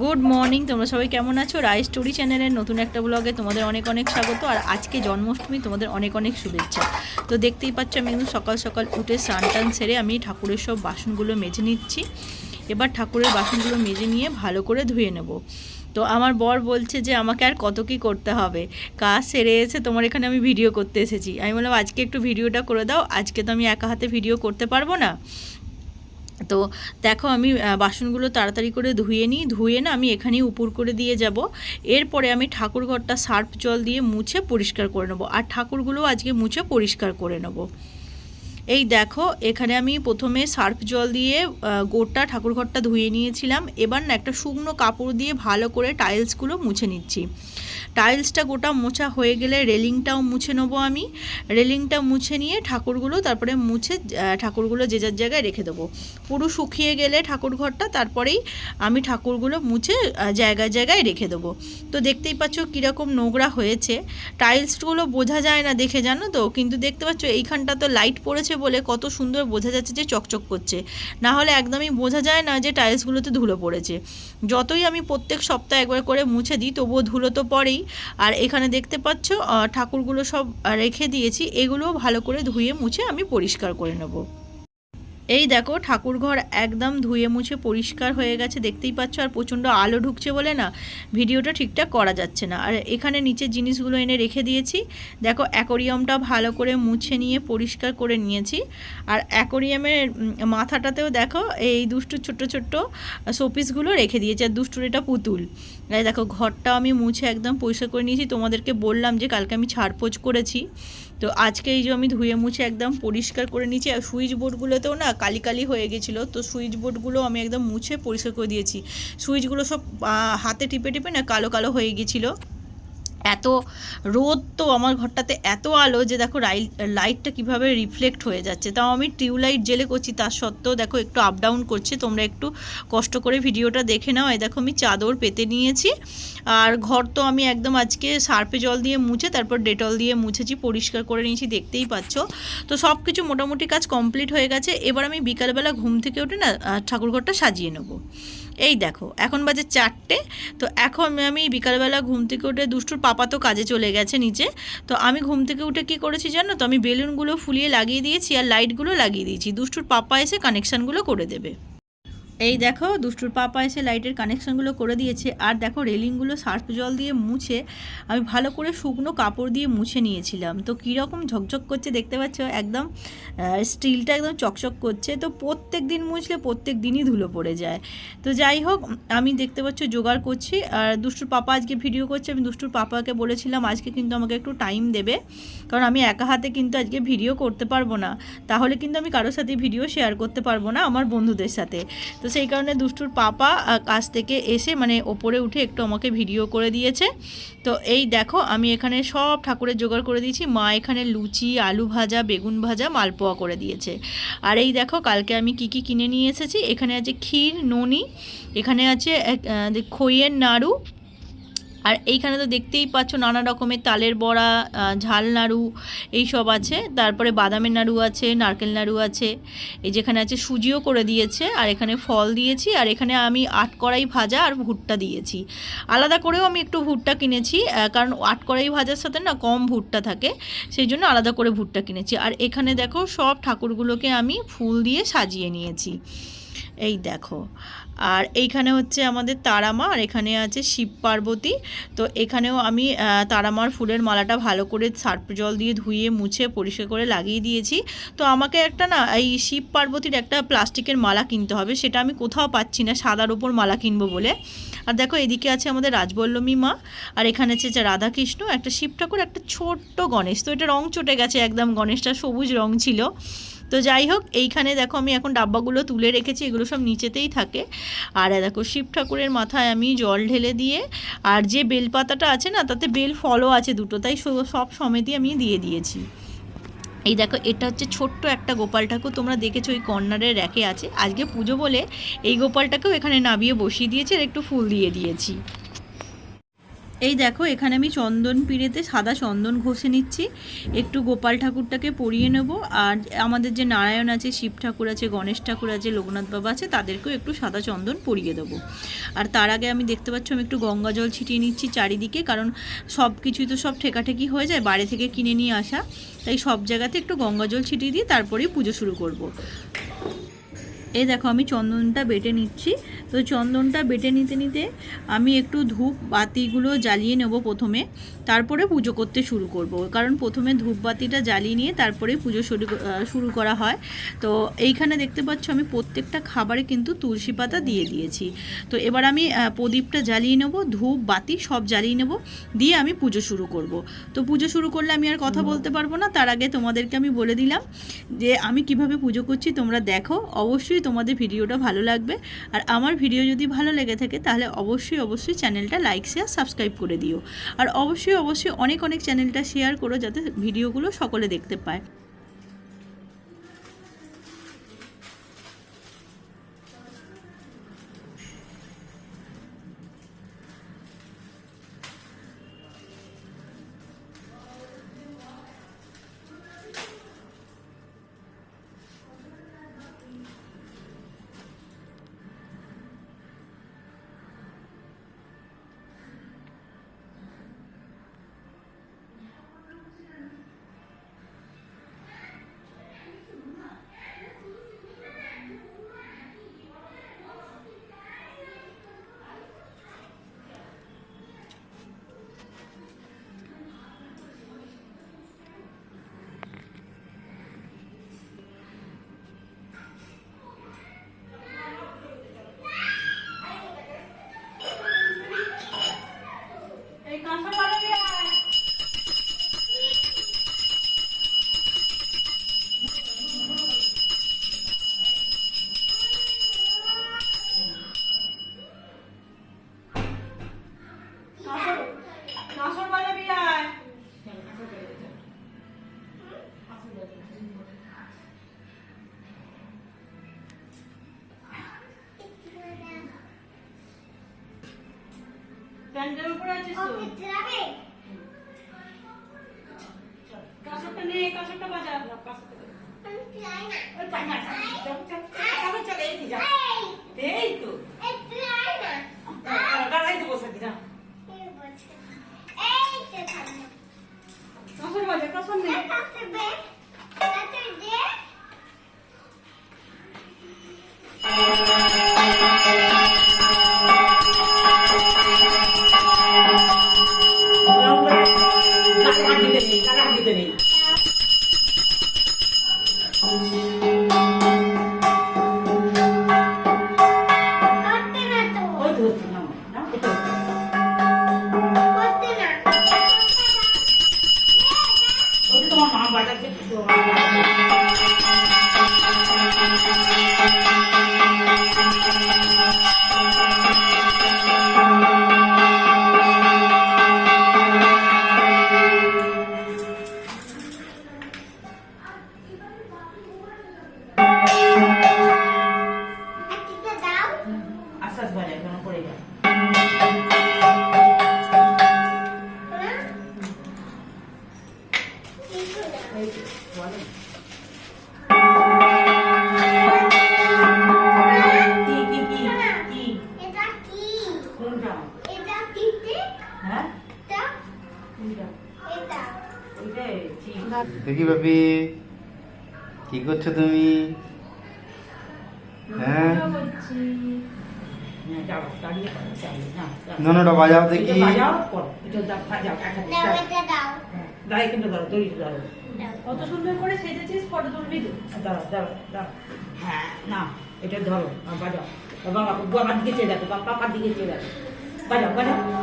Good morning, তোমরা সবাই কেমন আছো? রাই স্টোরি চ্যানেলের নতুন একটা ব্লগে তোমাদের অনেক অনেক স্বাগত। আর আজকে জন্মাষ্টমী, তোমাদের অনেক অনেক শুভেচ্ছা। তো দেখতেই পাচ্ছ আমি কিন্তু সকাল সকাল উঠে স্নান টান সেরে আমি ঠাকুরের সব বাসনগুলো মেজে নিচ্ছি। এবার ঠাকুরের বাসনগুলো মেজে নিয়ে ভালো করে ধুয়ে নেব। তো আমার বর বলছে যে আমাকে আর কত কী করতে হবে, কাজ সেরে এসে তোমার এখানে আমি ভিডিও করতে এসেছি। আমি বললাম আজকে একটু ভিডিওটা করে দাও, আজকে তো আমি একা হাতে ভিডিও করতে পারবো না। তো দেখো আমি বাসনগুলো তাড়াতাড়ি করে ধুয়ে না আমি এখানেই উপর করে দিয়ে যাব। এরপরে আমি ঠাকুর ঘরটা সার্ফ জল দিয়ে মুছে পরিষ্কার করে নেব, আর ঠাকুরগুলো আজকে মুছে পরিষ্কার করে নেব। এই দেখো এখানে আমি প্রথমে সার্ফ জল দিয়ে গোটা ঠাকুরঘরটা ধুয়ে নিয়েছিলাম। এবার না একটা শুকনো কাপড় দিয়ে ভালো করে টাইলসগুলো মুছে নিচ্ছি। টাইলসটা গোটা মোছা হয়ে গেলে রেলিংটাও মুছে নেবো আমি। রেলিংটা মুছে নিয়ে ঠাকুরগুলো তারপরে মুছে ঠাকুরগুলো যে যার জায়গায় রেখে দেবো। পুরো শুকিয়ে গেলে ঠাকুর ঘরটা তারপরেই আমি ঠাকুরগুলো মুছে জায়গায় জায়গায় রেখে দেবো। তো দেখতেই পাচ্ছ কীরকম নোংরা হয়েছে। টাইলসগুলো বোঝা যায় না দেখে, জানো তো, কিন্তু দেখতে পাচ্ছ এইখানটা তো লাইট পড়েছে বলে কত সুন্দর বোঝা যাচ্ছে যে চকচক করছে, না হলে একদমই বোঝা যায় না যে টাইলসগুলোতে ধুলো পড়েছে। যতই আমি প্রত্যেক সপ্তাহে একবার করে মুছে দিই তবুও ধুলো তো পড়েই। আর এখানে দেখতে পাচ্ছ ঠাকুরগুলো সব রেখে দিয়েছি, এগুলোও ভালো করে ধুয়ে মুছে আমি পরিষ্কার করে নেব। এই দেখো ঠাকুরঘর একদম ধুয়ে মুছে পরিষ্কার হয়ে গেছে, দেখতেই পাচ্ছ। আর প্রচণ্ড আলো ঢুকছে বলে না ভিডিওটা ঠিকঠাক করা যাচ্ছে না। আর এখানে নিচে জিনিসগুলো এনে রেখে দিয়েছি। দেখো অ্যাকোরিয়ামটা ভালো করে মুছে নিয়ে পরিষ্কার করে নিয়েছি। আর অ্যাকোরিয়ামের মাথাটাতেও দেখো এই দুষ্টু ছোট্ট ছোট্ট শোপিসগুলো রেখে দিয়েছি। আর দুষ্টুর এটা পুতুল। এই দেখো ঘরটা আমি মুছে একদম পরিষ্কার করে নিয়েছি। তোমাদেরকে বললাম যে কালকে আমি ঝাড়পোছ করেছি, তো আজকে এই যে আমি ধুয়ে মুছে একদম পরিষ্কার করে নিয়েছি। আর সুইচ বোর্ডগুলোতেও না কালি কালি হয়ে গেছিলো, তো সুইচ বোর্ডগুলো আমি একদম মুছে পরিষ্কার করে দিয়েছি। সুইচগুলো সব হাতে টিপে টিপে না কালো কালো হয়ে গেছিলো। এত রোদ তো আমার ঘরটাতে, এত আলো যে দেখো লাইটটা কিভাবে রিফ্লেক্ট হয়ে যাচ্ছে। তাও আমি টিউবলাইট জেলে করছি, তার সত্ত্বেও দেখো একটু আপ ডাউন করছে। তোমরা একটু কষ্ট করে ভিডিওটা দেখে নাও। এই দেখো আমি চাদর পেতে নিয়েছি। আর ঘর তো আমি একদম আজকে সার্ফে জল দিয়ে মুছে তারপর ডেটল দিয়ে মুছেছি, পরিষ্কার করে নিয়েছি, দেখতেই পাচ্ছ। তো সব কিছু মোটামুটি কাজ কমপ্লিট হয়ে গেছে। এবার আমি বিকালবেলা ঘুম থেকে উঠে না ঠাকুরঘরটা সাজিয়ে নেবো। এই দেখো এখন বাজে 4টে। তো এখন আমি বিকালবেলা ঘুম থেকে উঠে, দুষ্টুর পাপা তো কাজে চলে গেছে নিচে, তো আমি ঘুম থেকে উঠে কি করেছি জানো তো, আমি বেলুনগুলো ফুলিয়ে লাগিয়ে দিয়েছি আর লাইটগুলো লাগিয়ে দিয়েছি। দুষ্টুর পাপা এসে কানেকশানগুলো করে দেবে। এই দেখো দুষ্টুর পাপা এসে লাইটের কানেকশানগুলো করে দিয়েছে। আর দেখো রেলিংগুলো সার্ফ জল দিয়ে মুছে আমি ভালো করে শুকনো কাপড় দিয়ে মুছে নিয়েছিলাম। তো কীরকম ঝকঝক করছে দেখতে পাচ্ছ, একদম স্টিলটা একদম চকচক করছে। তো প্রত্যেক দিন মুছলে প্রত্যেক দিনই ধুলো পড়ে যায়। তো যাই হোক আমি দেখতে পাচ্ছ জোগাড় করছি। আর দুষ্টুর পাপা আজকে ভিডিও করছে। আমি দুষ্টুর পাপাকে বলেছিলাম আজকে কিন্তু আমাকে একটু টাইম দেবে, কারণ আমি একা হাতে কিন্তু আজকে ভিডিও করতে পারবো না, তাহলে কিন্তু আমি কারোর সাথে ভিডিও শেয়ার করতে পারবো না, আমার বন্ধুদের সাথে। তো সেই কারণে দুষ্টুর পাপা কাছ থেকে এসে মানে ওপরে উঠে একটু আমাকে ভিডিও করে দিয়েছে। তো এই দেখো আমি এখানে সব ঠাকুরের জোগাড় করে দিয়েছি। মা এখানে লুচি, আলু ভাজা, বেগুন ভাজা, মালপোয়া করে দিয়েছে। আর এই দেখো কালকে আমি কি কি কিনে নিয়ে এসেছি। এখানে আছে ক্ষীর, ননি, এখানে আছে খইয়ের নাড়ু, আর এইখানে তো দেখতেই পাচ্ছ নানা রকমের তালের বড়া, ঝাল নাড়ু এইসব আছে। তারপরে বাদামের নাড়ু আছে, নারকেল নাড়ু আছে। এই যেখানে আছে সুজিও করে দিয়েছে, আর এখানে ফল দিয়েছি। আর এখানে আমি আটকড়াই ভাজা আর ভুট্টা দিয়েছি। আলাদা করেও আমি একটু ভুট্টা কিনেছি, কারণ আটকড়াই ভাজার সাথে না কম ভুট্টা থাকে, সেই জন্য আলাদা করে ভুট্টা কিনেছি। আর এখানে দেখো সব ঠাকুরগুলোকে আমি ফুল দিয়ে সাজিয়ে নিয়েছি। এই দেখো, আর এইখানে হচ্ছে আমাদের তারামা, আর এখানে আছে শিব পার্বতী। তো এখানেও আমি তারামার ফুলের মালাটা ভালো করে সার্ফ জল দিয়ে ধুয়ে মুছে পরিষ্কার করে লাগিয়ে দিয়েছি। তো আমাকে একটা না এই শিব পার্বতীর একটা প্লাস্টিকের মালা কিনতে হবে, সেটা আমি কোথাও পাচ্ছি না, সাদার ওপর মালা কিনবো বলে। আর দেখো এদিকে আছে আমাদের রাজবল্লভী মা, আর এখানে আছে রাধাকৃষ্ণ, একটা শিব ঠাকুর, একটা ছোট্ট গণেশ। তো এটা রং চটে গেছে একদম, গণেশটা সবুজ রং ছিল। তো যাই হোক এইখানে দেখো আমি এখন ডাব্বাগুলো তুলে রেখেছি, এগুলো সব নিচেতেই থাকে। আর দেখো শিব ঠাকুরের মাথায় আমি জল ঢেলে দিয়ে, আর যে বেলপাতাটা আছে না তাতে বেল ফলও আছে দুটো, তাই সব সমেতই আমি দিয়ে দিয়েছি। এই দেখো এটা হচ্ছে ছোট্ট একটা গোপাল ঠাকুর, তোমরা দেখেছো ওই কর্নারের র্যাকে আছে। আজকে পুজো বলে এই গোপালটাকেও এখানে নামিয়ে বসিয়ে দিয়েছি আর একটু ফুল দিয়ে দিয়েছি। এই দেখো এখানে আমি চন্দন পিড়েতে সাদা চন্দন ঘষে নিচ্ছি, একটু গোপাল ঠাকুরটাকে পরিয়ে নেব। আর আমাদের যে নারায়ণ আছে, শিব ঠাকুর আছে, গণেশ ঠাকুর আছে, লোকনাথ বাবা আছে, তাদেরকেও একটু সাদা চন্দন পরিয়ে দেবো। আর তার আগে আমি দেখতে পাচ্ছ আমি একটু গঙ্গা জল ছিটিয়ে নিচ্ছি চারিদিকে, কারণ সব কিছুই তো সব ঠেকাঠেকি হয়ে যায়, বাইরে থেকে কিনে নিয়ে আসা, তাই সব জায়গাতে একটু গঙ্গা জল ছিটিয়ে দিয়ে তারপরেই পুজো শুরু করব। এই দেখো আমি চন্দনটা বেটে নিচ্ছি। তো চন্দনটা বেটে নিতে নিতে আমি একটু ধূপ বাতিগুলো জ্বালিয়ে নেব প্রথমে, তারপরে পুজো করতে শুরু করব, কারণ প্রথমে ধূপ বাতিটা জ্বালিয়ে নিয়ে তারপরে পুজো শুরু করা হয়। তো এইখানে দেখতে পাচ্ছ আমি প্রত্যেকটা খাবারে কিন্তু তুলসী পাতা দিয়ে দিয়েছি। তো এবার আমি প্রদীপটা জ্বালিয়ে নেব, ধূপ বাতি সব জ্বালিয়ে নেব, দিয়ে আমি পুজো শুরু করব। তো পুজো শুরু করলে আমি আর কথা বলতে পারবো না, তার আগে তোমাদেরকে আমি বলে দিলাম যে আমি কিভাবে পুজো করছি, তোমরা দেখো। অবশ্যই তোমাদের ভিডিওটা ভালো লাগবে, আর আমার ভিডিও যদি ভালো লেগে থাকে তাহলে অবশ্যই চ্যানেলটা লাইক শেয়ার সাবস্ক্রাইব করে দিও। আর অবশ্যই অনেক চ্যানেলটা শেয়ার করো, যাতে ভিডিওগুলো সকলে দেখতে পায়। প্যান্ডেল উপরে আছিস তো? কাঁসারটা নে, কাঁসারটা বাজা। এই তো দাঁড়াই তো বসে দিলাম। কাঁসার বাজা, কাঁসার নে। দেখি বাপি কি করছো তুমি? হ্যাঁ নোনোটা বাজাও দেখি। কত সুন্দর করে সেজেছিস, ফটো তুলবি তো? হ্যাঁ না এটা ধরো বাজাও, বাবা বাবার দিকে চেয়ে দেখো, পাপার দিকে চেয়ে দেখো, বাজাও বাজাও।